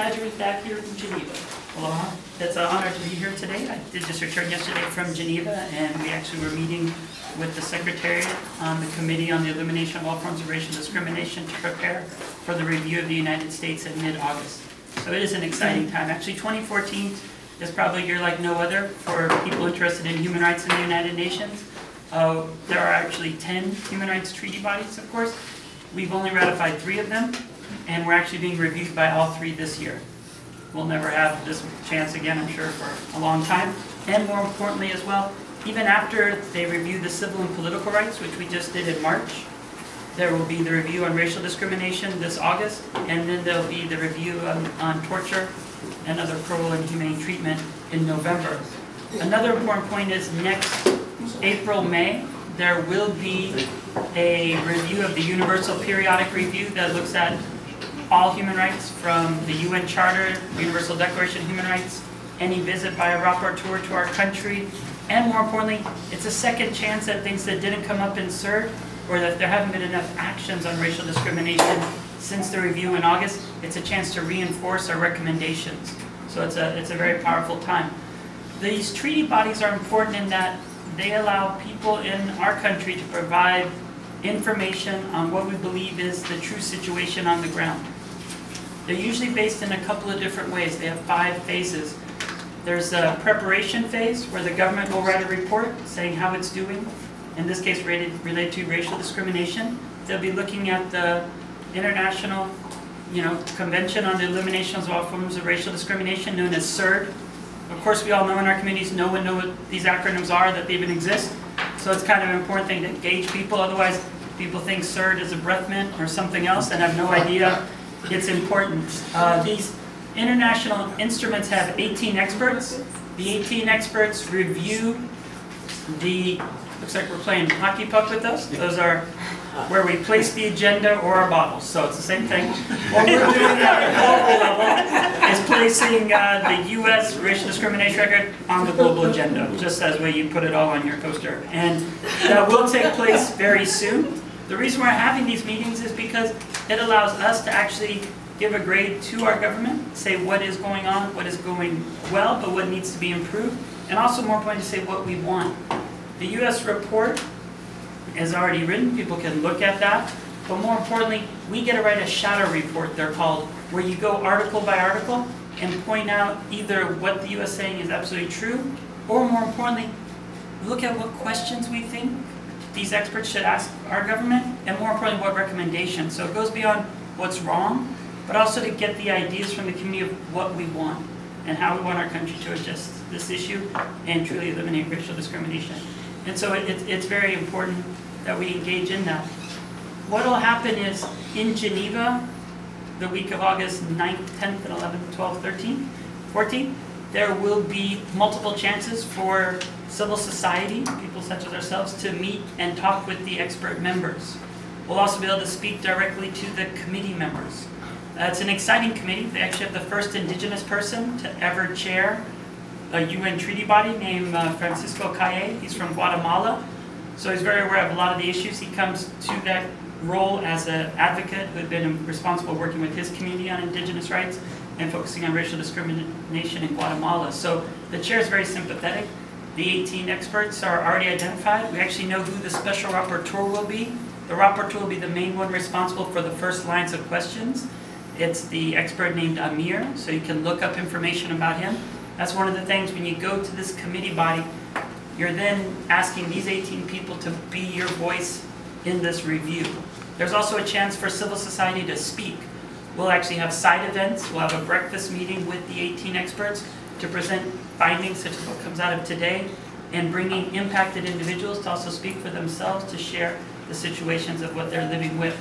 Badgers back here in Geneva. Aloha. It's an honor to be here today. I did just return yesterday from Geneva, and we actually were meeting with the Secretariat on the Committee on the Elimination of All Forms of Racial Discrimination to prepare for the review of the United States in mid-August. So it is an exciting time. Actually, 2014 is probably a year like no other for people interested in human rights in the United Nations. There are actually 10 human rights treaty bodies, of course. We've only ratified 3 of them, and we're actually being reviewed by all 3 this year. We'll never have this chance again, I'm sure, for a long time. And more importantly as well, even after they review the civil and political rights, which we just did in March, there will be the review on racial discrimination this August, and then there'll be the review on torture and other cruel and inhumane treatment in November. Another important point is next April, May, there will be a review of the Universal Periodic Review that looks at all human rights from the UN Charter, Universal Declaration of Human Rights, any visit by a rapporteur to our country, and more importantly, it's a second chance at things that didn't come up in CERD, or that there haven't been enough actions on racial discrimination since the review in August. It's a chance to reinforce our recommendations. So it's a very powerful time. These treaty bodies are important in that they allow people in our country to provide information on what we believe is the true situation on the ground. They're usually based in a couple of different ways. They have 5 phases. There's a preparation phase where the government will write a report saying how it's doing, in this case related to racial discrimination. They'll be looking at the International Convention on the Elimination of All Forms of Racial Discrimination, known as CERD. Of course, we all know in our communities, no one knows what these acronyms are, that they even exist. So it's kind of an important thing to gauge people. Otherwise, people think CERD is a breath mint or something else and have no idea its importance. These international instruments have 18 experts. The 18 experts review looks like we're playing hockey puck with us. Those are where we place the agenda or our bottles. So it's the same thing. What we're doing at the global level is placing the U.S. racial discrimination record on the global agenda, just as way you put it all on your coaster. And that will take place very soon. The reason we're having these meetings is because it allows us to actually give a grade to our government, say what is going on, what is going well, but what needs to be improved, and also more importantly, to say what we want. The U.S. report is already written, people can look at that, but more importantly, we get to write a shadow report, they're called, where you go article by article and point out either what the U.S. is saying is absolutely true, or more importantly, look at what questions we think these experts should ask our government, and more importantly, what recommendations. So it goes beyond what's wrong, but also to get the ideas from the community of what we want and how we want our country to adjust this issue and truly eliminate racial discrimination. And so it's very important that we engage in that. What will happen is in Geneva, the week of August 9th, 10th, 11th, 12th, 13th, 14th, there will be multiple chances for civil society, people such as ourselves, to meet and talk with the expert members. We'll also be able to speak directly to the committee members. It's an exciting committee. They actually have the first indigenous person to ever chair a UN treaty body named Francisco Calle. He's from Guatemala, so he's very aware of a lot of the issues. He comes to that role as an advocate who had been responsible working with his community on indigenous rights and focusing on racial discrimination in Guatemala. So the chair is very sympathetic. The 18 experts are already identified. We actually know who the special rapporteur will be. The rapporteur will be the main one responsible for the first lines of questions. It's the expert named Amir, so you can look up information about him. That's one of the things when you go to this committee body, you're then asking these 18 people to be your voice in this review. There's also a chance for civil society to speak. We'll actually have side events. We'll have a breakfast meeting with the 18 experts to present findings such as what comes out of today, and bringing impacted individuals to also speak for themselves, to share the situations of what they're living with.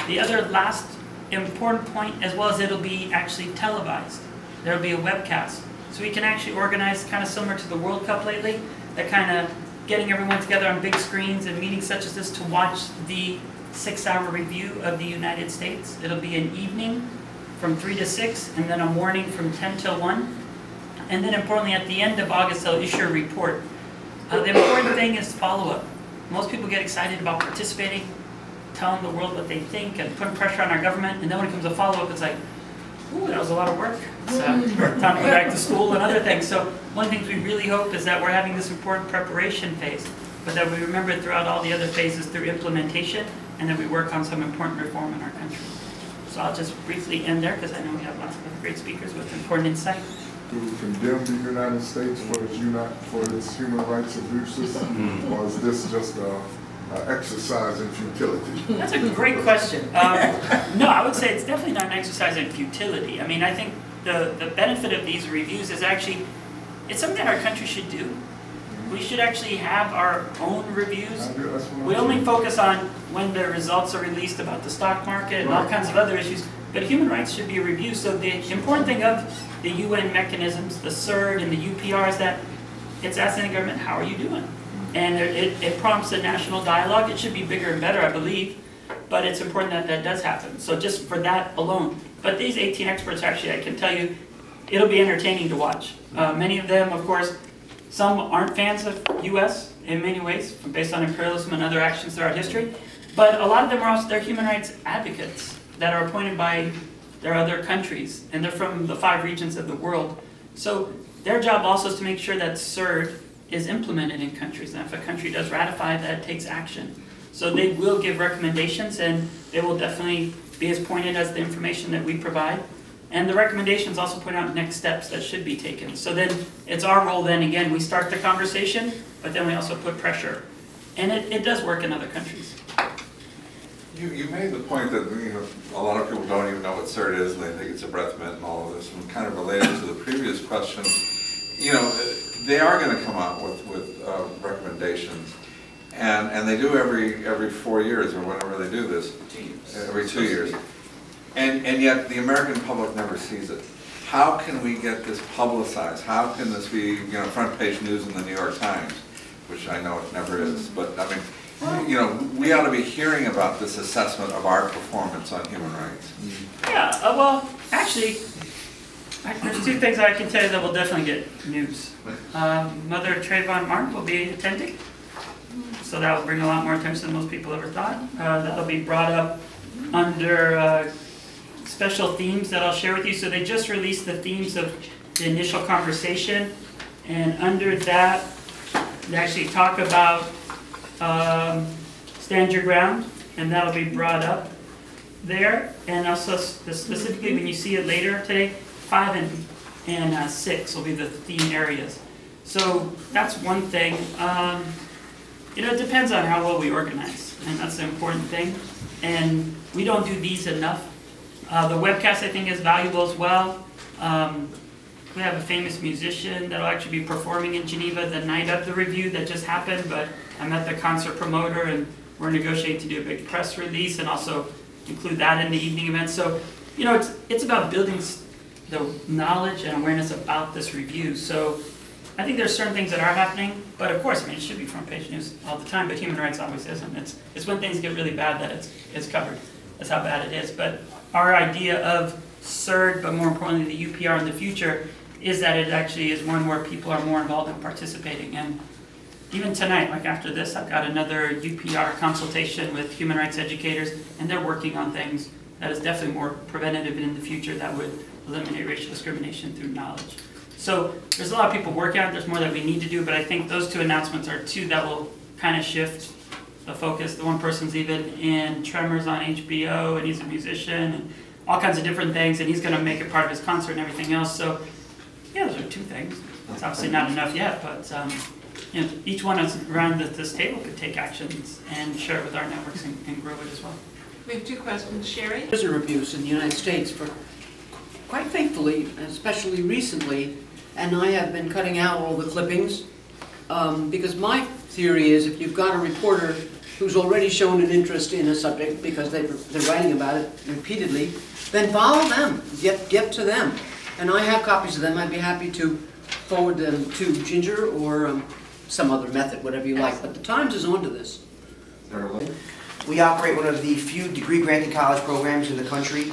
The other last important point, as well as it'll be actually televised. There'll be a webcast. So we can actually organize, kind of similar to the World Cup lately, that kind of getting everyone together on big screens and meetings such as this to watch the 6-hour review of the United States. It'll be an evening from 3 to 6, and then a morning from 10 till 1. And then importantly, at the end of August, they'll issue a report. The important thing is follow-up. Most people get excited about participating, telling the world what they think and putting pressure on our government, and then when it comes to follow-up, it's like, Ooh, that was a lot of work. So, time to go back to school and other things. So one of the things we really hope is that we're having this important preparation phase, but that we remember throughout all the other phases through implementation, and that we work on some important reform in our country. So I'll just briefly end there because I know we have lots of great speakers with important insight. Do we condemn the United States for its human rights abuses, or is this just an exercise in futility? That's a great question. No, I would say it's definitely not an exercise in futility. I mean, I think the benefit of these reviews is actually, it's something that our country should do. We should actually have our own reviews. We only focus on when the results are released about the stock market and all kinds of other issues, but human rights should be a review. So the important thing of the UN mechanisms, the CERD and the UPR, is that it's asking the government, how are you doing? And it prompts a national dialogue. It should be bigger and better, I believe, but it's important that that does happen. So just for that alone. But these 18 experts, actually, I can tell you, it'll be entertaining to watch. Many of them, of course, some aren't fans of U.S. in many ways, based on imperialism and other actions throughout history, but a lot of them are also, they're human rights advocates that are appointed by their other countries, and they're from the 5 regions of the world. So their job also is to make sure that CERD is implemented in countries, and if a country does ratify that, it takes action. So they will give recommendations, and they will definitely be as pointed as the information that we provide. And the recommendations also point out next steps that should be taken. So then it's our role then, again, we start the conversation, but then we also put pressure. And it does work in other countries. You made the point that a lot of people don't even know what CERD is, and they think it's a breath mint and all of this, and kind of related to the previous question, they are going to come out with recommendations, and they do every 4 years or whenever they do this, every 2 years. And yet the American public never sees it. How can we get this publicized? How can this be, front page news in the New York Times, which I know it never is. But I mean, we ought to be hearing about this assessment of our performance on human rights. Yeah, well, actually, there's 2 things I can tell you that will definitely get news. Mother Trayvon Martin will be attending, so that will bring a lot more attention than most people ever thought. That'll be brought up under special themes that I'll share with you. So they just released the themes of the initial conversation, and under that they actually talk about stand your ground, and that'll be brought up there. And also specifically when you see it later today, 5 and 6 will be the theme areas. So that's one thing. It depends on how well we organize, and that's the important thing. And we don't do these enough. The webcast, I think, is valuable as well. We have a famous musician that will actually be performing in Geneva the night of the review that just happened, but I met the concert promoter, and we're negotiating to do a big press release and also include that in the evening event. So, it's about building the knowledge and awareness about this review. So I think there's certain things that are happening, but of course, it should be front page news all the time, but human rights always isn't. It's when things get really bad that it's covered. That's how bad it is. But our idea of CERD, but more importantly the UPR in the future, is that it actually is more and more people are more involved in participating. And even tonight, like after this, I've got another UPR consultation with human rights educators, and they're working on things that is definitely more preventative in the future that would eliminate racial discrimination through knowledge. So there's a lot of people working on it. There's more that we need to do, but I think those 2 announcements are 2 that will kind of shift the focus. The one person's even in Tremors on HBO, and he's a musician, and all kinds of different things, and he's going to make it part of his concert and everything else. So yeah, those are 2 things. It's obviously not enough yet, but each one around this table could take actions and share it with our networks and grow it as well. We have 2 questions. Sherry? Prisoner abuse in the United States for quite faithfully, especially recently, and I have been cutting out all the clippings because my theory is if you've got a reporter who's already shown an interest in a subject because they're writing about it repeatedly, then follow them, get to them. And I have copies of them. I'd be happy to forward them to Ginger or some other method, whatever you like. But the Times is onto this. We operate one of the few degree-granting college programs in the country.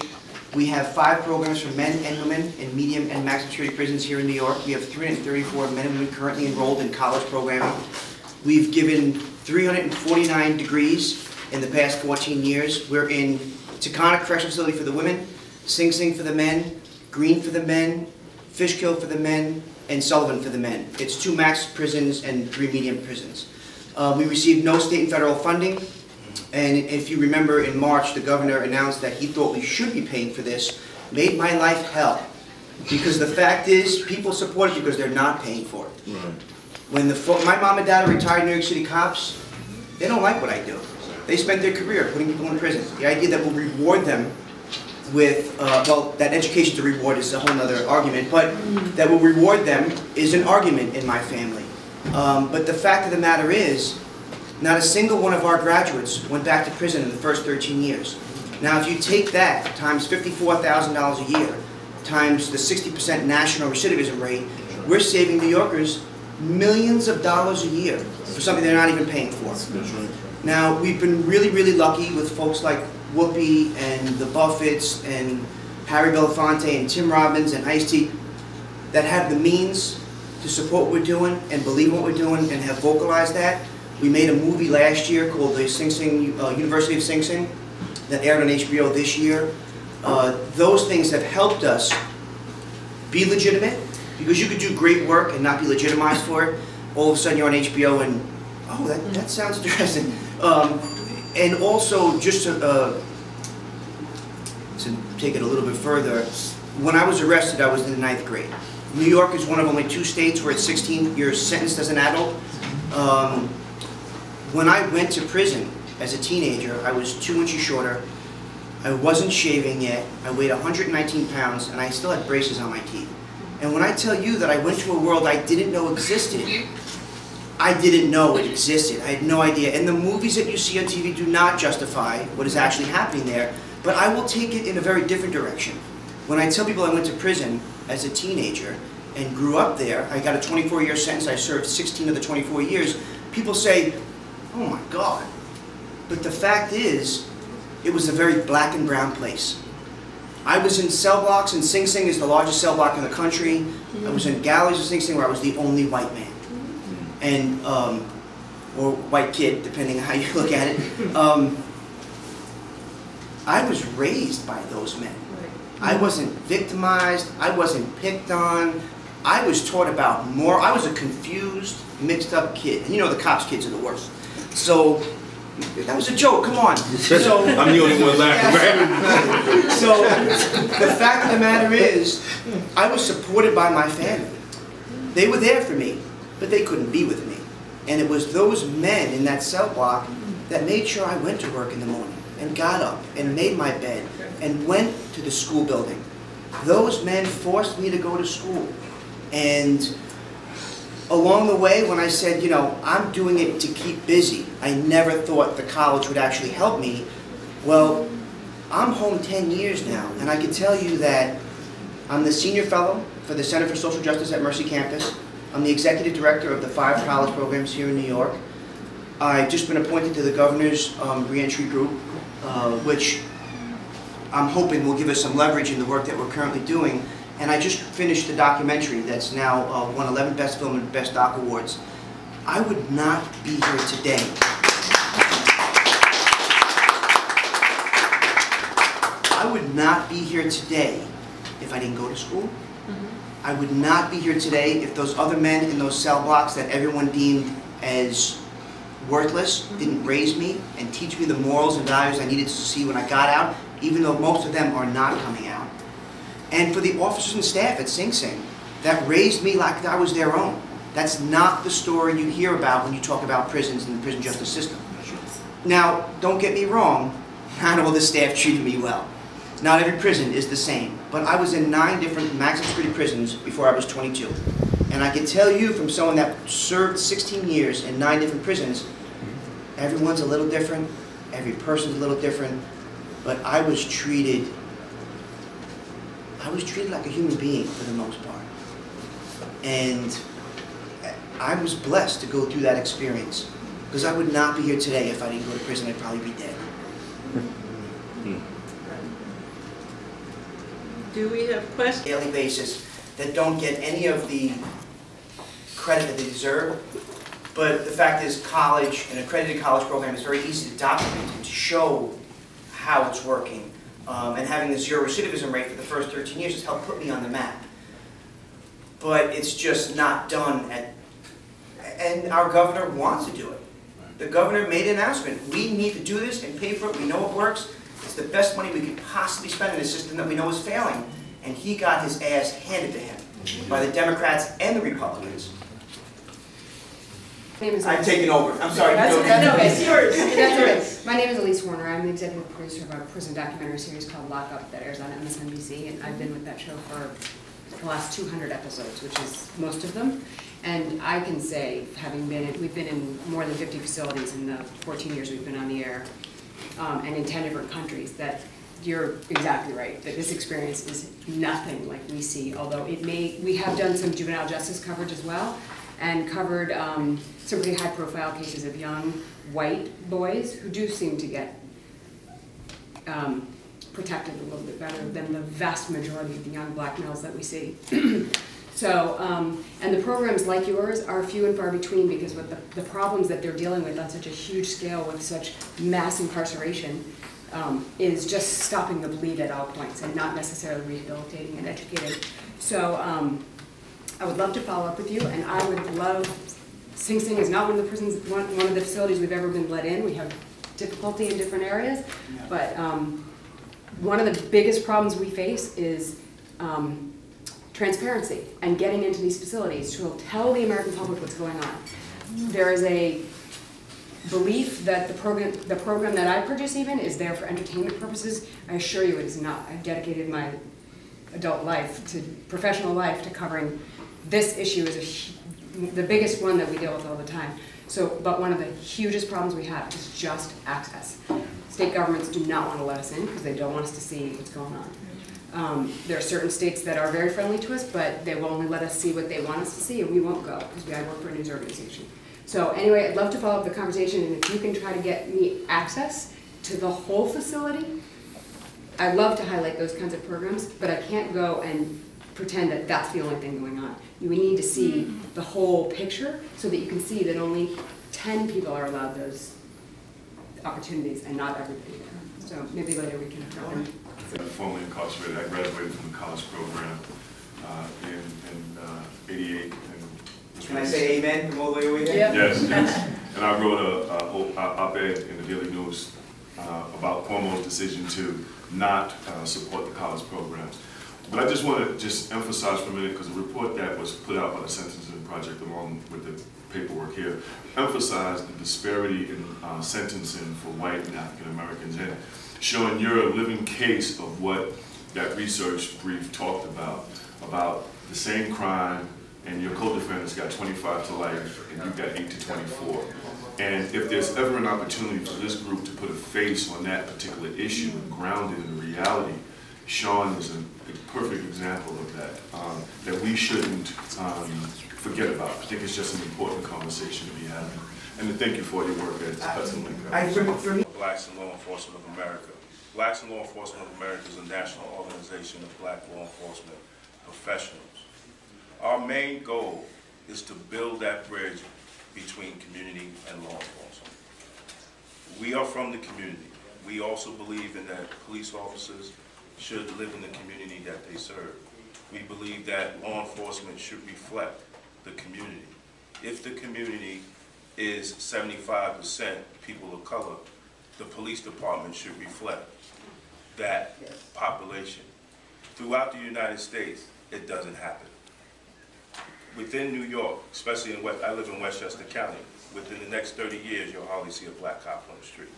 We have 5 programs for men and women in medium and maximum security prisons here in New York. We have 334 men and women currently enrolled in college programming. We've given 349 degrees in the past 14 years. We're in Takana Correctional Facility for the women, Sing Sing for the men, Green for the men, Fishkill for the men, and Sullivan for the men. It's 2 max prisons and 3 medium prisons. We received no state and federal funding, and if you remember in March, the governor announced that he thought we should be paying for this. Made my life hell, because the fact is, people support it because they're not paying for it. Right. When my mom and dad are retired New York City cops, they don't like what I do. They spent their career putting people in prison. The idea that we'll reward them with, well, that education to reward is a whole other argument, but that we'll reward them is an argument in my family. But the fact of the matter is, not a single one of our graduates went back to prison in the first 13 years. Now, if you take that times $54,000 a year, times the 60% national recidivism rate, we're saving New Yorkers millions of dollars a year for something they're not even paying for. Now, we've been really, really lucky with folks like Whoopi and the Buffetts and Harry Belafonte and Tim Robbins and Ice-T that have the means to support what we're doing and believe what we're doing and have vocalized that. We made a movie last year called the Sing Sing, University of Sing Sing that aired on HBO this year. Those things have helped us be legitimate, because you could do great work and not be legitimized for it. All of a sudden you're on HBO and, oh, that sounds interesting. And also, just to take it a little bit further, when I was arrested, I was in the 9th grade. New York is one of only 2 states where at 16 you're sentenced as an adult. When I went to prison as a teenager, I was 2 inches shorter. I wasn't shaving yet. I weighed 119 pounds, and I still had braces on my teeth. And when I tell you that I went to a world I didn't know existed, I didn't know it existed. I had no idea. And the movies that you see on TV do not justify what is actually happening there, but I will take it in a very different direction. When I tell people I went to prison as a teenager and grew up there, I got a 24-year sentence, I served 16 of the 24 years, people say, oh my God. But the fact is, it was a very black and brown place. I was in cell blocks, and Sing Sing is the largest cell block in the country. I was in galleys in Sing Sing where I was the only white man. And, or white kid, depending on how you look at it. I was raised by those men. I wasn't victimized, I wasn't picked on. I was taught about more. I was a confused, mixed up kid. And you know the cops' kids are the worst. So, that was a joke, come on. So, I'm the only one laughing. So, the fact of the matter is, I was supported by my family. They were there for me, but they couldn't be with me. And it was those men in that cell block that made sure I went to work in the morning and got up and made my bed and went to the school building. Those men forced me to go to school. And along the way, when I said, you know, I'm doing it to keep busy, I never thought the college would actually help me. Well, I'm home 10 years now, and I can tell you that I'm the senior fellow for the Center for Social Justice at Mercy Campus. I'm the executive director of the 5 college programs here in New York. I've just been appointed to the governor's reentry group, which I'm hoping will give us some leverage in the work that we're currently doing. And I just finished the documentary that's now won 11 Best Film and Best Doc Awards. I would not be here today. I would not be here today if I didn't go to school. I would not be here today if those other men in those cell blocks that everyone deemed as worthless didn't raise me and teach me the morals and values I needed to see when I got out, even though most of them are not coming out. And for the officers and staff at Sing Sing that raised me like I was their own. That's not the story you hear about when you talk about prisons and the prison justice system. Now, don't get me wrong, not all the staff treated me well. Not every prison is the same, but I was in 9 different maximum security prisons before I was 22. And I can tell you from someone that served 16 years in 9 different prisons, everyone's a little different, every person's a little different, but I was treated like a human being for the most part. And I was blessed to go through that experience, because I would not be here today if I didn't go to prison. I'd probably be dead. Do we have questions? Daily basis that don't get any of the credit that they deserve. But the fact is, college, an accredited college program, is very easy to document and to show how it's working. And having the 0 recidivism rate for the first 13 years has helped put me on the map. But it's just not done and our governor wants to do it. The governor made an announcement. We need to do this and pay for it. We know it works. It's the best money we could possibly spend in a system that we know is failing. And he got his ass handed to him by the Democrats and the Republicans. I'm taking over. I'm sorry. That's okay. It's yours. That's okay. My name is Elise Warner. I'm the executive producer of a prison documentary series called Lock Up that airs on MSNBC, and I've been with that show for the last 200 episodes, which is most of them. And I can say, we've been in more than 50 facilities in the 14 years we've been on the air, and in 10 different countries, that you're exactly right, that this experience is nothing like we see, although we have done some juvenile justice coverage as well, and covered some pretty high-profile cases of young white boys who do seem to get protected a little bit better than the vast majority of the young black males that we see. So, and the programs like yours are few and far between, because with the problems that they're dealing with on such a huge scale with such mass incarceration is just stopping the bleed at all points and not necessarily rehabilitating and educating. So I would love to follow up with you, and I would love, Sing Sing is not one of the prisons, one of the facilities we've ever been let in. We have difficulty in different areas, but one of the biggest problems we face is transparency and getting into these facilities to tell the American public what's going on. There is a belief that the program that I produce even is there for entertainment purposes. I assure you it is not. I've dedicated my adult life to professional life to covering this issue. Is the biggest one that we deal with all the time. So, but one of the hugest problems we have is just access. State governments do not want to let us in because they don't want us to see what's going on. There are certain states that are very friendly to us, but they will only let us see what they want us to see, and we won't go because I work for a news organization. So anyway, I'd love to follow up the conversation, and if you can try to get me access to the whole facility, I'd love to highlight those kinds of programs, but I can't go and pretend that that's the only thing going on. We need to see the whole picture so that you can see that only 10 people are allowed those opportunities and not everybody there. So maybe later we can throw in. Formerly incarcerated, I graduated from the college program in '88. Can I say amen from all the way over here? Yeah. Yes, yes. And I wrote a op-ed in the Daily News about Cuomo's decision to not support the college programs. But I just want to emphasize for a minute, because the report that was put out by the Sentencing Project along with the paperwork here emphasized the disparity in sentencing for white and African Americans, and showing your living case of what that research brief talked about the same crime, and your co-defendants got 25 to life, and you got 8 to 24. And if there's ever an opportunity for this group to put a face on that particular issue, grounded in reality, Sean is a perfect example of that, that we shouldn't forget about. I think it's just an important conversation to be having. And to thank you for your work at Hudson Link. Blacks in Law Enforcement of America. Blacks in Law Enforcement of America is a national organization of black law enforcement professionals. Our main goal is to build that bridge between community and law enforcement. We are from the community. We also believe in that police officers should live in the community that they serve. We believe that law enforcement should reflect the community. If the community is 75% people of color, the police department should reflect that population. Throughout the United States, it doesn't happen. Within New York, especially in I live in Westchester County, within the next 30 years, you'll hardly see a black cop on the street.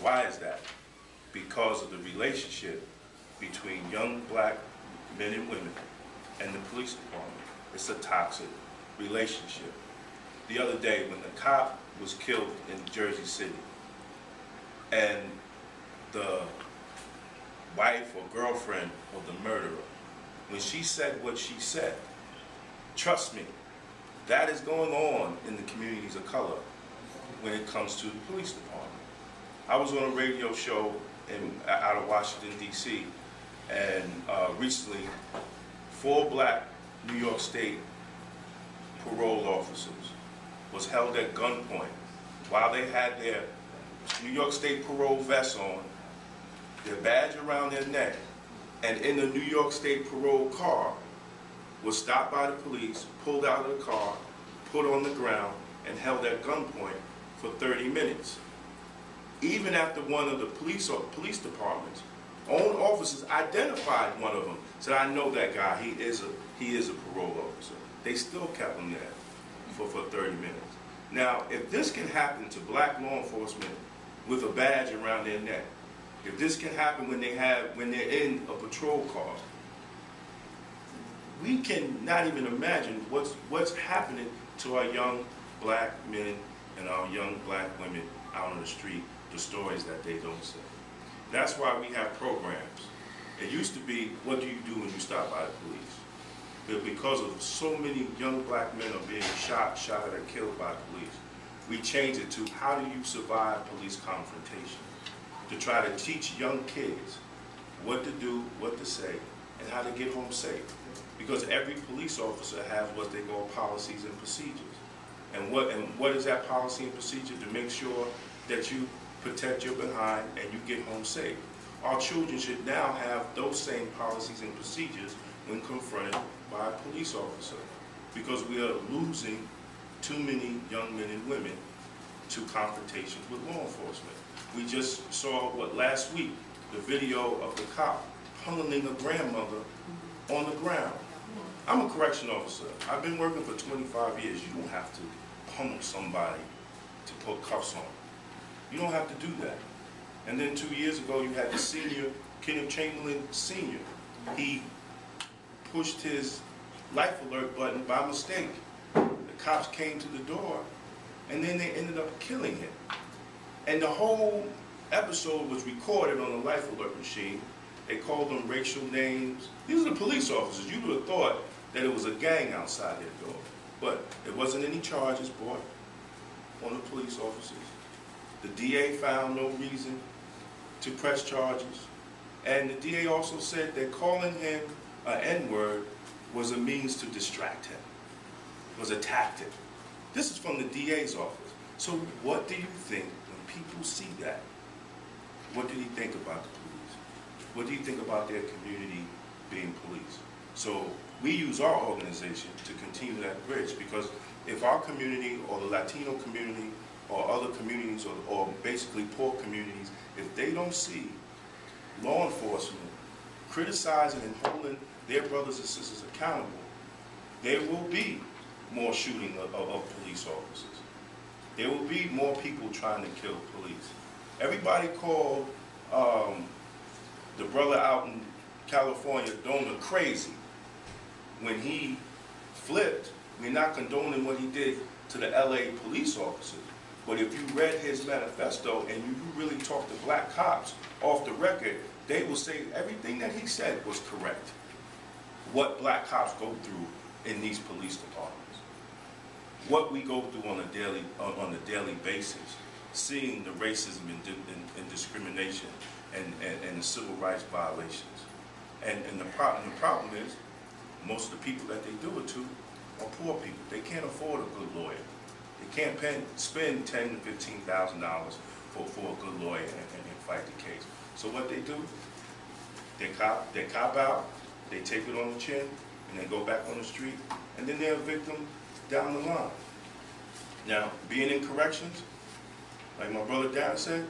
Why is that? Because of the relationship between young black men and women and the police department. It's a toxic relationship. The other day, when the cop was killed in Jersey City, and the wife or girlfriend of the murderer, when she said what she said, trust me, that is going on in the communities of color when it comes to the police department. I was on a radio show out of Washington, D.C., and recently, 4 black New York State parole officers was held at gunpoint while they had their New York State parole vests on, their badge around their neck, and in a New York State parole car, was stopped by the police, pulled out of the car, put on the ground, and held at gunpoint for 30 minutes. Even after one of the police department's own officers identified one of them, said, I know that guy, he is a parole officer. They still kept him there for 30 minutes. Now, if this can happen to black law enforcement with a badge around their neck, if this can happen when they're in a patrol car, we can not even imagine what's happening to our young black men and our young black women out on the street, the stories that they don't say. That's why we have programs. It used to be, what do you do when you stop by the police? But because of so many young black men are being shot or killed by police, we changed it to, how do you survive police confrontation? To try to teach young kids what to do, what to say, and how to get home safe. Because every police officer has what they call policies and procedures. And what is that policy and procedure? To make sure that you protect your behind and you get home safe. Our children should now have those same policies and procedures when confronted by a police officer, because we are losing too many young men and women to confrontations with law enforcement. We just saw, last week, the video of the cop pummeling a grandmother on the ground. I'm a correction officer. I've been working for 25 years. You don't have to pummel somebody to put cuffs on. You don't have to do that. And then 2 years ago, you had the senior, Kenneth Chamberlain Sr. He pushed his life alert button by mistake. The cops came to the door, and then they ended up killing him. And the whole episode was recorded on the life alert machine. They called them racial names. These are the police officers. You would have thought that it was a gang outside their door. But there wasn't any charges brought on the police officers. The DA found no reason to press charges. And the DA also said that calling him an N-word was a means to distract him, was a tactic. This is from the DA's office. So what do you think when people see that? What do you think about the police? What do you think about their community being policed? So we use our organization to continue that bridge, because if our community or the Latino community or other communities or basically poor communities, if they don't see law enforcement criticizing and holding their brothers and sisters accountable, there will be more shooting of police officers. There will be more people trying to kill police. Everybody called the brother out in California, Dona, crazy when he flipped. We're not condoning what he did to the LA police officers. But if you read his manifesto and you really talk to black cops off the record, they will say everything that he said was correct. What black cops go through in these police departments, what we go through on a daily basis, seeing the racism and discrimination and the civil rights violations. And the problem is, most of the people that they do it to are poor people. They can't afford a good lawyer. They can't spend $10,000 to $15,000 for a good lawyer and fight the case. So what they do, they cop out, they take it on the chin, and they go back on the street, and then they're a victim down the line. Now, being in corrections, like my brother Darren said,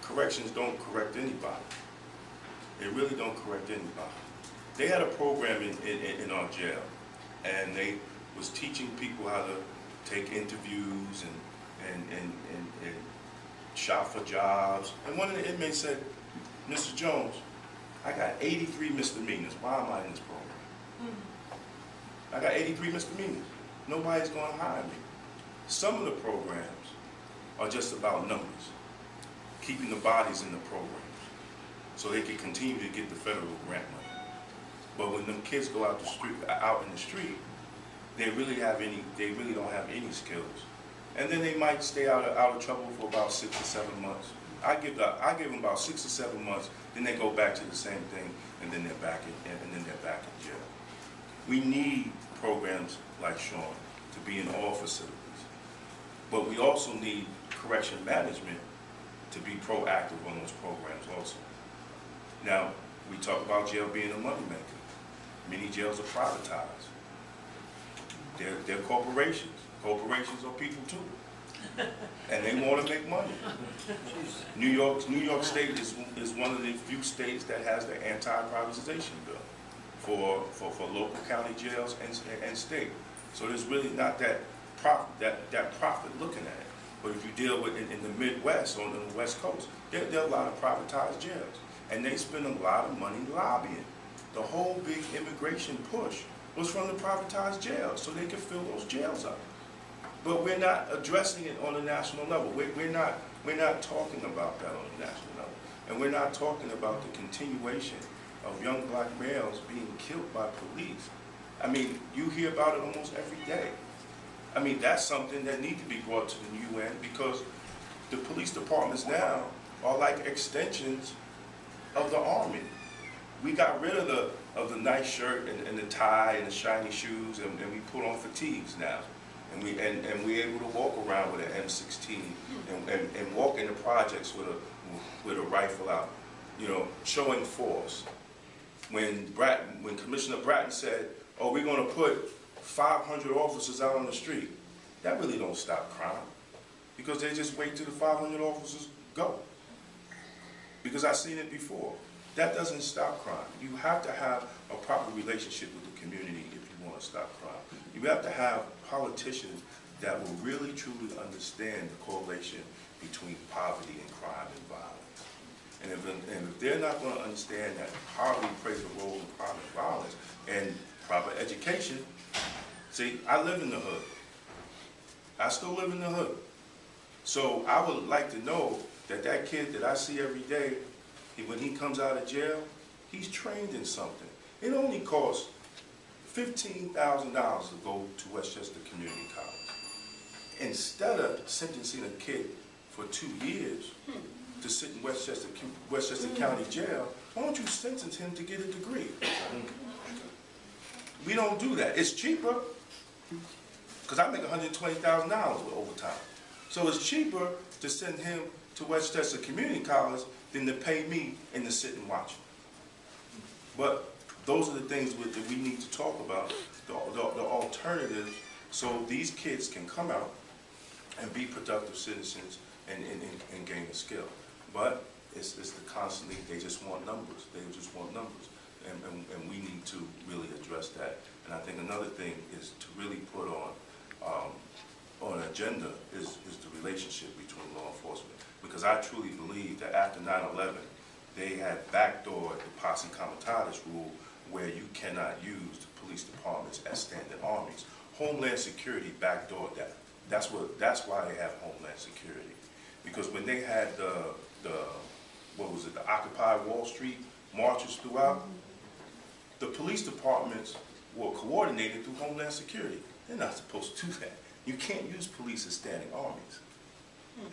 corrections don't correct anybody. They really don't correct anybody. They had a program in our jail, and they was teaching people how to take interviews and shop for jobs. And one of the inmates said, Mr. Jones, I got 83 misdemeanors. Why am I in this program? I got 83 misdemeanors. Nobody's going to hire me. Some of the programs are just about numbers, keeping the bodies in the programs so they can continue to get the federal grant money. But when them kids go out in the street, they really don't have any skills. And then they might stay out of trouble for about 6 or 7 months. I give them about 6 or 7 months, then they go back to the same thing, and then they're back in jail. We need programs like Sean to be in all facilities. But we also need correction management to be proactive on those programs also. Now, we talk about jail being a moneymaker. Many jails are privatized. They're corporations. Corporations are people too. And they want to make money. New York State is one of the few states that has the anti-privatization bill for local county jails and state. So there's really not that profit looking at it. But if you deal with in the Midwest, on the West Coast, there are a lot of privatized jails. And they spend a lot of money lobbying. The whole big immigration push was from the privatized jails, so they could fill those jails up. But we're not addressing it on a national level. We're not talking about that on a national level. And we're not talking about the continuation of young black males being killed by police. I mean, you hear about it almost every day. I mean, that's something that needs to be brought to the UN, because the police departments now are like extensions of the Army. We got rid of the nice shirt and the tie and the shiny shoes, and we put on fatigues now. And we're able to walk around with an M16 and walk in the projects with a rifle out, you know, showing force. When Commissioner Bratton said, "Oh, we're going to put 500 officers out on the street," that really don't stop crime, because they just wait till the 500 officers go. Because I've seen it before. That doesn't stop crime. You have to have a proper relationship with the community if you want to stop crime. You have to have politicians that will really truly understand the correlation between poverty and crime and violence. And if they're not going to understand that poverty plays a role in crime and violence, and proper education, see, I live in the hood. I still live in the hood. So I would like to know that kid that I see every day, when he comes out of jail, he's trained in something. It only costs $15,000 to go to Westchester Community College. Instead of sentencing a kid for 2 years to sit in Westchester County Jail, why don't you sentence him to get a degree? We don't do that. It's cheaper, because I make $120,000 with overtime. So it's cheaper to send him to Westchester Community College than to pay me and to sit and watch him. But those are the things that we need to talk about, the alternatives, so these kids can come out and be productive citizens and gain a skill. But it's the constantly, they just want numbers. They just want numbers. And we need to really address that. And I think another thing is to really put on an agenda is the relationship between law enforcement. Because I truly believe that after 9/11, they had backdoored the Posse Comitatus rule, where you cannot use the police departments as standing armies. Homeland Security backdoored that. That's why they have Homeland Security. Because when they had the Occupy Wall Street marches throughout, the police departments were coordinated through Homeland Security. They're not supposed to do that. You can't use police as standing armies.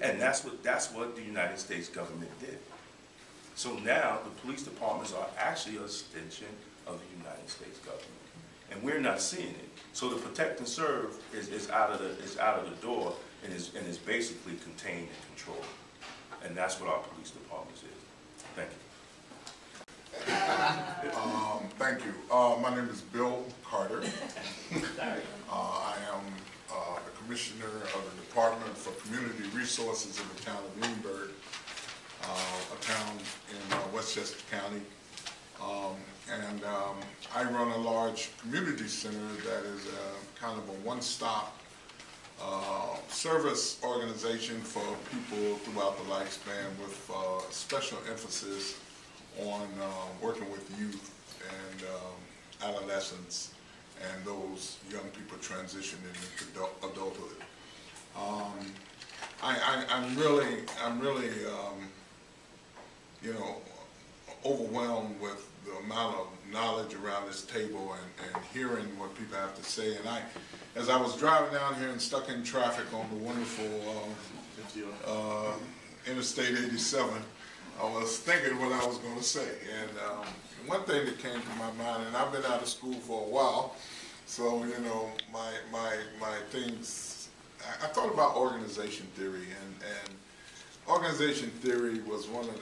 And that's what the United States government did. So now the police departments are actually an extension of the United States government. And we're not seeing it. So the protect and serve is out of the door and is basically contained and controlled. And that's what our police department is. Thank you. Thank you. My name is Bill Carter. I am the Commissioner of the Department for Community Resources in the town of Greenburgh, a town in Westchester County. I run a large community center that is kind of a one-stop service organization for people throughout the lifespan, with special emphasis on working with youth and adolescents and those young people transitioning into adulthood. I'm really overwhelmed with the amount of knowledge around this table and hearing what people have to say. And as I was driving down here and stuck in traffic on the wonderful Interstate 87, I was thinking what I was going to say. And one thing that came to my mind, and I've been out of school for a while, so my things, I thought about organization theory, and organization theory was one of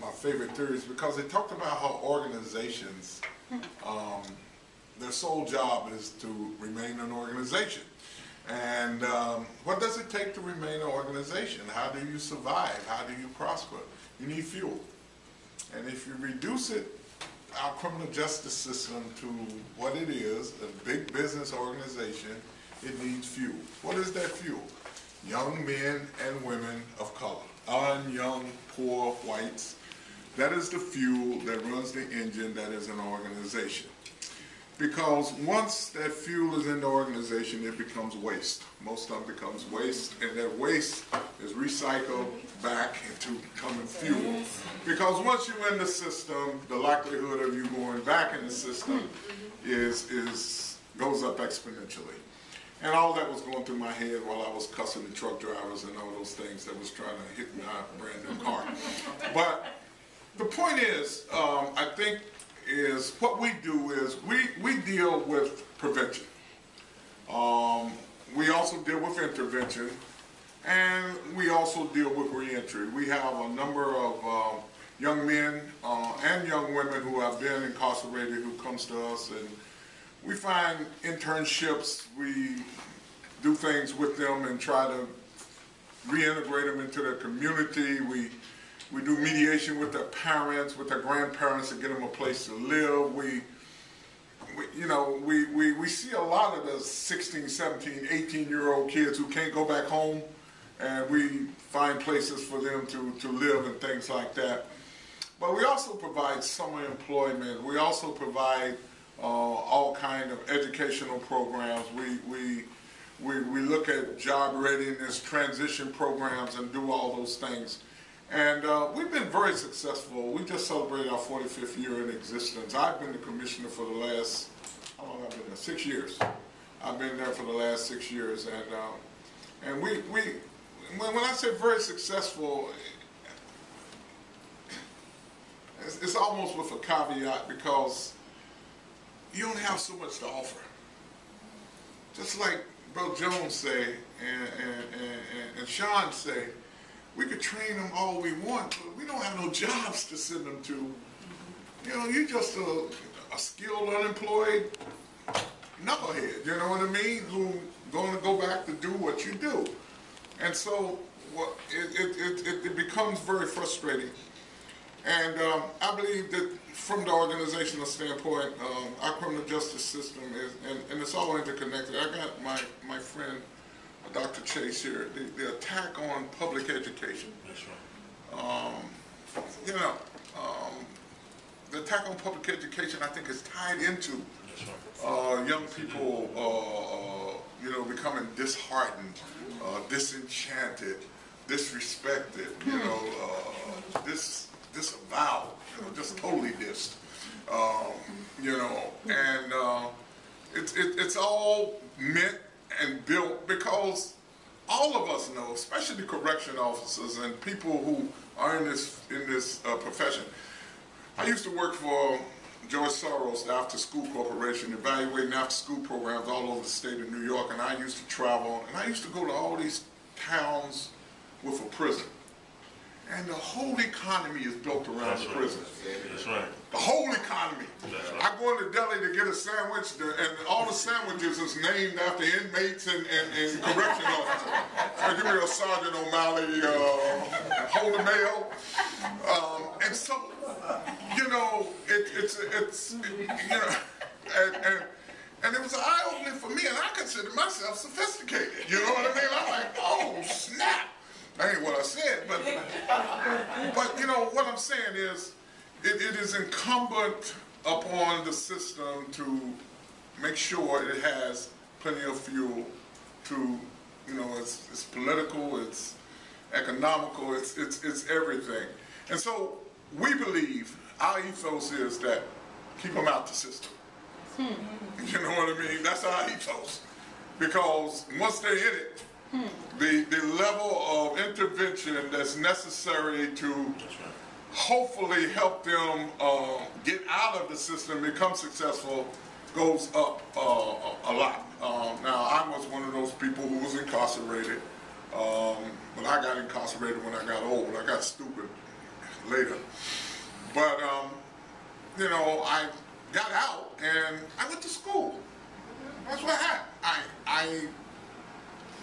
my favorite theories because it talked about how organizations, their sole job is to remain an organization. And what does it take to remain an organization? How do you survive? How do you prosper? You need fuel. And if you reduce it, our criminal justice system, to what it is, a big business organization, it needs fuel. What is that fuel? Young men and women of color, young, poor whites. That is the fuel that runs the engine that is an organization. Because once that fuel is in the organization, it becomes waste. Most of it becomes waste, and that waste is recycled back into becoming fuel. Because once you're in the system, the likelihood of you going back in the system goes up exponentially. And all that was going through my head while I was cussing the truck drivers and all those things that was trying to hit my brand new car. But the point is, I think, is what we do is we deal with prevention. We also deal with intervention, and we also deal with reentry. We have a number of young men and young women who have been incarcerated who comes to us, and we find internships. We do things with them and try to reintegrate them into their community. We do mediation with their parents, with their grandparents to get them a place to live. We see a lot of the 16, 17, 18-year-old kids who can't go back home, and we find places for them to live and things like that. But we also provide summer employment. We also provide all kind of educational programs. We look at job readiness, transition programs, and do all those things. And we've been very successful. We just celebrated our 45th year in existence. I've been the commissioner for the last, how long have I been there? 6 years. I've been there for the last 6 years. And when I say very successful, it's almost with a caveat because you only have so much to offer. Just like Brother Jones say and Sean say, we could train them all we want, but we don't have no jobs to send them to. You know, you're just a skilled, unemployed knucklehead, you know what I mean, who's going to go back to do what you do. And so it becomes very frustrating. And I believe that from the organizational standpoint, our criminal justice system is, and it's all interconnected. I got my friend, Dr. Chase here, the attack on public education. That's right. The attack on public education, I think, is tied into young people, becoming disheartened, disenchanted, disrespected, disavowed, just totally dissed, and it's all meant and built because all of us know, especially correction officers and people who are in this profession. I used to work for George Soros, the After School Corporation, evaluating after school programs all over the state of New York, and I used to travel, and I used to go to all these towns with a prison. And the whole economy is built around the prison. That's right. The whole economy. Right. I go into deli to get a sandwich, and all the sandwiches is named after inmates and correction officers. I give me a Sergeant O'Malley Holy Mayo. And so, and it was eye-opening for me, and I consider myself sophisticated. You know what I mean? I'm like, oh, snap. That ain't what I said, but what I'm saying is, it is incumbent upon the system to make sure it has plenty of fuel to, it's political, it's economical, it's everything. And so we believe our ethos is that keep them out the system. You know what I mean? That's our ethos. Because once they're in it, the level of intervention that's necessary to hopefully help them get out of the system, become successful, goes up a lot. Now, I was one of those people who was incarcerated. But I got incarcerated when I got old. I got stupid later. But, you know, I got out and I went to school. That's what happened. I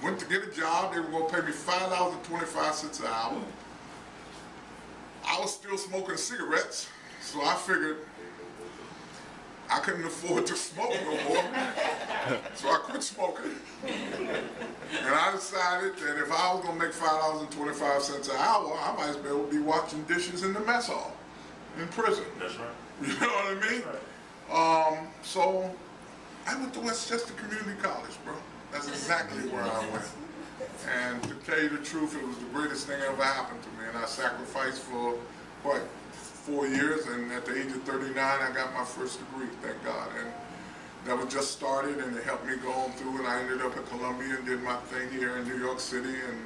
went to get a job. They were going to pay me $5.25 an hour. I was still smoking cigarettes, so I figured I couldn't afford to smoke no more. So I quit smoking. And I decided that if I was going to make $5.25 an hour, I might as well be washing dishes in the mess hall in prison. That's right. You know what I mean? Right. So I went to Westchester Community College, bro. That's exactly where I went. And to tell you the truth, it was the greatest thing that ever happened to me. And I sacrificed for, what, 4 years, and at the age of 39, I got my first degree, thank God. And that was just started, and it helped me go on through, and I ended up at Columbia and did my thing here in New York City, and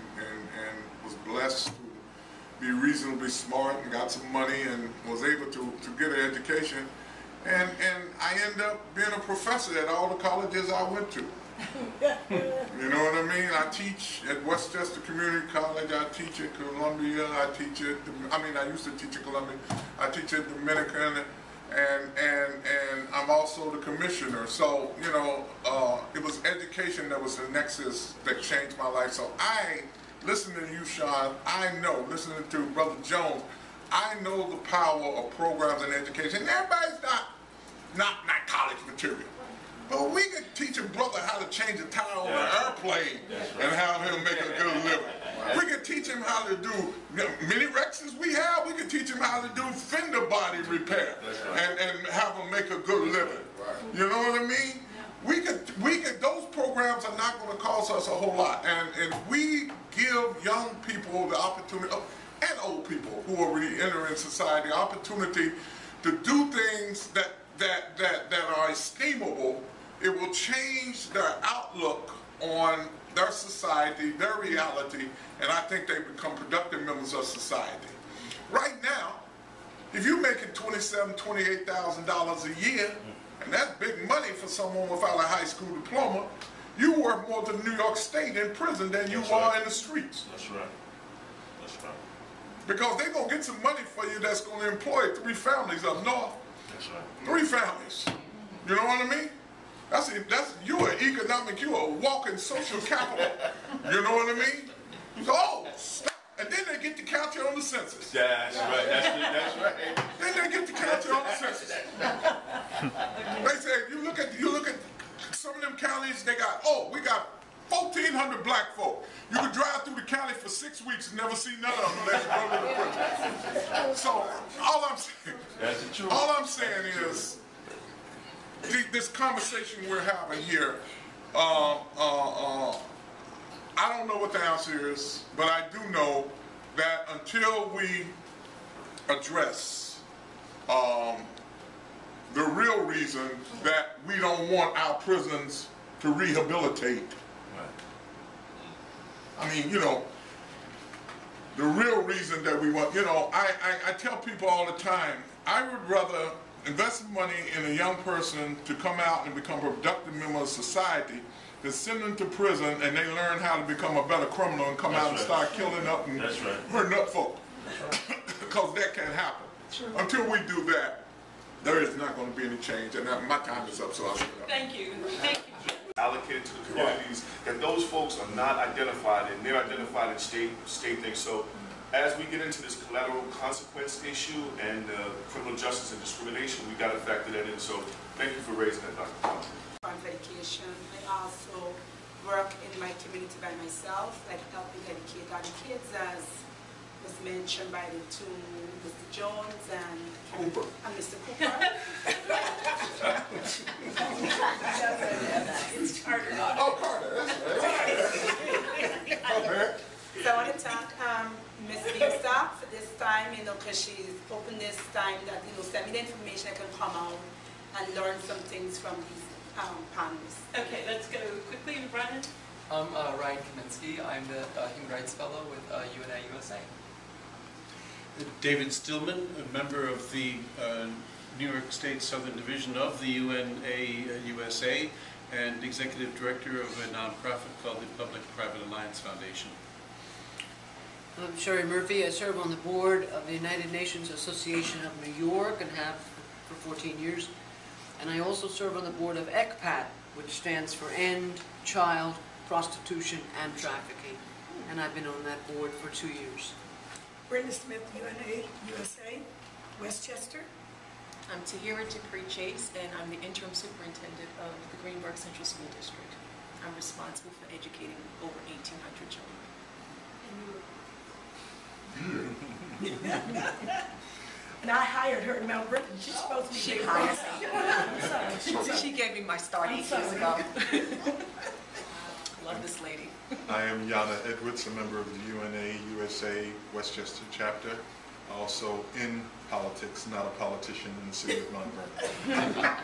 was blessed to be reasonably smart and got some money and was able to get an education. And I ended up being a professor at all the colleges I went to. You know what I mean? I teach at Westchester Community College, I teach at Columbia, I used to teach at Columbia, I teach at Dominican, and I'm also the commissioner. So, you know, it was education that was the nexus that changed my life. So listening to you, Sean, listening to Brother Jones, I know the power of programs in education. Everybody's not college material. But we could teach a brother how to change a tire on an airplane and how he'll make a good living. We could teach him how to do mini Rexes we have. We could teach him how to do fender body repair and have him make a good living. You know what I mean? We could. Those programs are not going to cost us a whole lot. And if we give young people the opportunity, and old people who are re-entering society, opportunity to do things that are esteemable, it will change their outlook on their society, their reality, and I think they become productive members of society. Right now, if you're making $27,000, $28,000 a year, and that's big money for someone without a high school diploma, you work more to New York State in prison than you are in the streets. That's right. That's right. Because they're going to get some money for you that's going to employ 3 families up north. That's right. 3 families. You know what I mean? You're a walking social capital. You know what I mean? So, and then they get to count you on the census. That's right. That's right. Then they get to count you on the census. They say you look at some of them counties. We got 1,400 black folk. You could drive through the county for 6 weeks and never see none of them unless you go to the prison. So all I'm saying is, this conversation we're having here, I don't know what the answer is, but I do know that until we address the real reason that we don't want our prisons to rehabilitate. I mean, you know, the real reason that we want, you know, I tell people all the time, I would rather invest money in a young person to come out and become a productive member of society than send them to prison and they learn how to become a better criminal and come out and start killing up and hurting up folk. Because that can't happen. Until we do that, there is not going to be any change. And my time is up, so I'll shut up. Thank you. Thank you. Allocated to the communities, that those folks are not identified, and they're identified in state things. So as we get into this collateral consequence issue and criminal justice and discrimination, we got to factor that in. So thank you for raising that, Dr. Thomas. On education, I also work in my community by myself, like helping educate other kids, as was mentioned by the two, Mr. Jones and Mr. Cooper. It's Carter. Oh, Carter, that's So I want to thank Ms. Bingstock for this time, you know, because she's opened this time that, you know, send me the information, I can come out and learn some things from these panels. Okay, let's go quickly to Brennan. I'm Ryan Kaminsky. I'm the Human Rights Fellow with UNA USA. David Stillman, a member of the New York State Southern Division of the UNA USA and Executive Director of a nonprofit called the Public-Private Alliance Foundation. I'm Sherry Murphy. I serve on the board of the United Nations Association of New York and have for 14 years. And I also serve on the board of ECPAT, which stands for End Child Prostitution and Trafficking. And I've been on that board for 2 years. Brenda Smith, UNA, USA, Westchester. I'm Tahira Dupree Chase, and I'm the interim superintendent of the Greenburgh Central School District. I'm responsible for educating over 1,800 children. And I hired her in Mount Vernon. She's supposed to be. She hired me. She gave me my start 8 years ago. Love this lady. I am Yana Edwards, a member of the UNA USA Westchester chapter. Also in politics, not a politician in the city of Mount Vernon.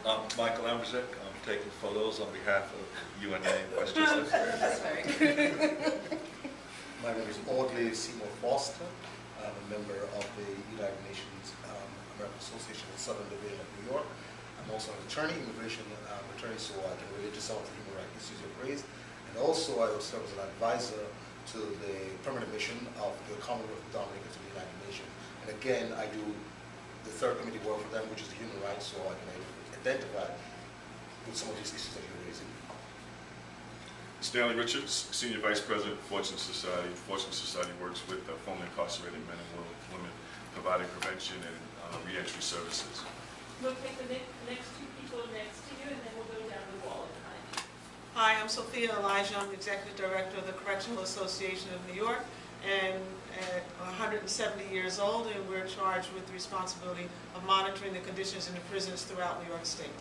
I'm Michael Ambrzek. I'm taking photos on behalf of UNA Westchester. That's very good. My name is Audley Seymour Foster. I'm a member of the United Nations American Association of Southern Division of New York. I'm also an attorney, immigration attorney, so I can relate to some of the human rights issues you've raised. And also I will serve as an advisor to the permanent mission of the Commonwealth of Dominica to the United Nations. And again, I do the third committee work for them, which is the human rights, so I can identify with some of these issues that you're raising. Stanley Richards, Senior Vice President, Fortune Society. Fortune Society works with formerly incarcerated men and women, providing prevention and reentry services. We'll take the next two people next to you, and then we'll go down the wall behind you. Hi, I'm Sophia Elijah. I'm the Executive Director of the Correctional Association of New York, and at 170 years old, and we're charged with the responsibility of monitoring the conditions in the prisons throughout New York State.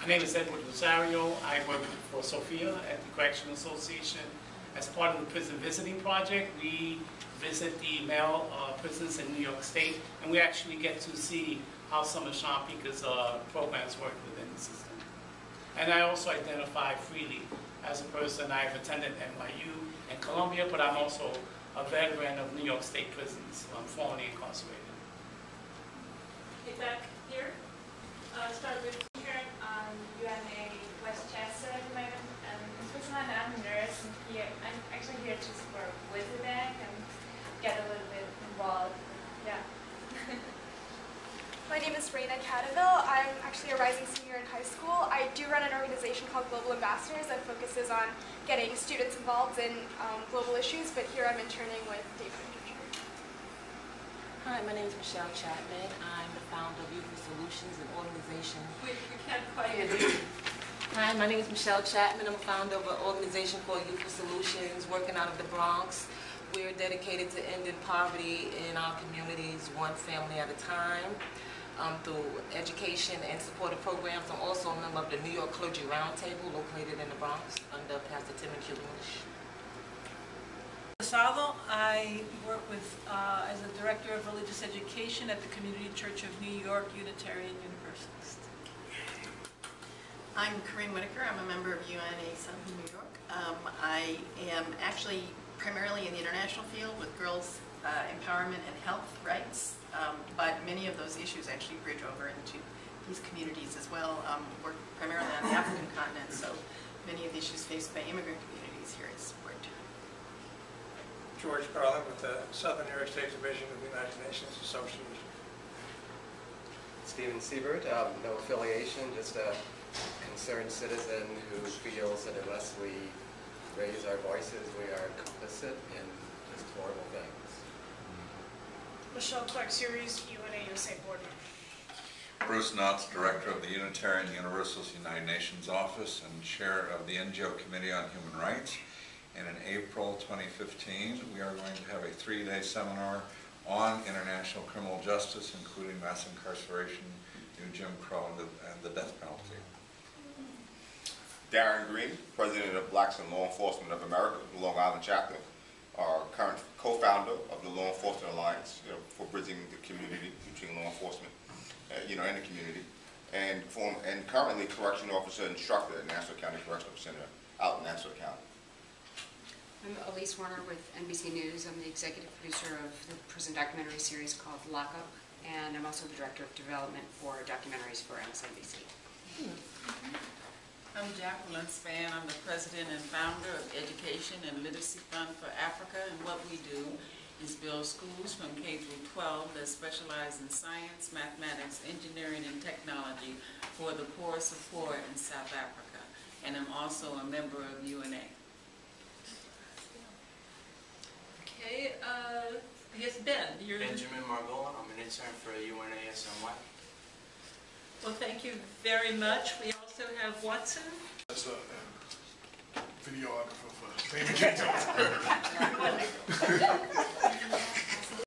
My name is Edward Rosario. I work for Sophia at the Correctional Association. As part of the Prison Visiting Project, we visit the male prisons in New York State, and we actually get to see how some of Sean Pika's programs work within the system. And I also identify freely as a person. I've attended NYU and Columbia, but I'm also a veteran of New York State prisons. I'm formerly incarcerated. Okay, back here. Start with here on UNA Westchester at the moment. In Switzerland, I'm a nurse, and here I'm actually here just for visiting and get a little bit involved. Yeah. My name is Raina Cadaville. I'm actually a rising senior in high school. I do run an organization called Global Ambassadors that focuses on getting students involved in global issues, but here I'm interning with David and Richard. Hi, my name is Michelle Chapman. I'm the founder of Youth for Solutions, an organization. We can't quite hear you. Hi, my name is Michelle Chapman. I'm a founder of an organization called Youth for Solutions, working out of the Bronx. We're dedicated to ending poverty in our communities, one family at a time, through education and supportive programs. I'm also a member of the New York Clergy Roundtable, located in the Bronx, under Pastor Tim English. Salvo. I work with as a director of religious education at the Community Church of New York Unitarian Universalist. I'm Corinne Whitaker. I'm a member of UNA Southern New York. I am actually primarily in the international field with girls' empowerment and health rights, but many of those issues actually bridge over into these communities as well. We're primarily on the African continent, so many of the issues faced by immigrant communities here is where to. George Garland with the Southern New York State Division of the United Nations Association. Stephen Siebert, no affiliation, just a concerned citizen who feels that unless we raise our voices, we are complicit in just horrible things. Michelle Clark Series, UNA USA Board Member. Bruce Knotts, Director of the Unitarian Universalist United Nations Office and Chair of the NGO Committee on Human Rights. And in April 2015, we are going to have a 3-day seminar on international criminal justice, including mass incarceration, New Jim Crow, and the death penalty. Darren Green, President of Blacks in Law Enforcement of America, the Long Island chapter, our current co-founder of the Law Enforcement Alliance, for bridging the community between law enforcement, and the community, and currently correctional officer instructor at Nassau County Correctional Center out in Nassau County. I'm Elise Warner with NBC News. I'm the executive producer of the prison documentary series called Lockup, and I'm also the director of development for documentaries for MSNBC. I'm Jacqueline Spann. I'm the president and founder of Education and Literacy Fund for Africa, and what we do is build schools from K through 12 that specialize in science, mathematics, engineering, and technology for the poorest of poor in South Africa. And I'm also a member of UNA. Okay, yes, Ben, you're... Benjamin Margot, I'm an intern for UNA SNY. Well, thank you very much. We also have Watson. That's a videographer for David J.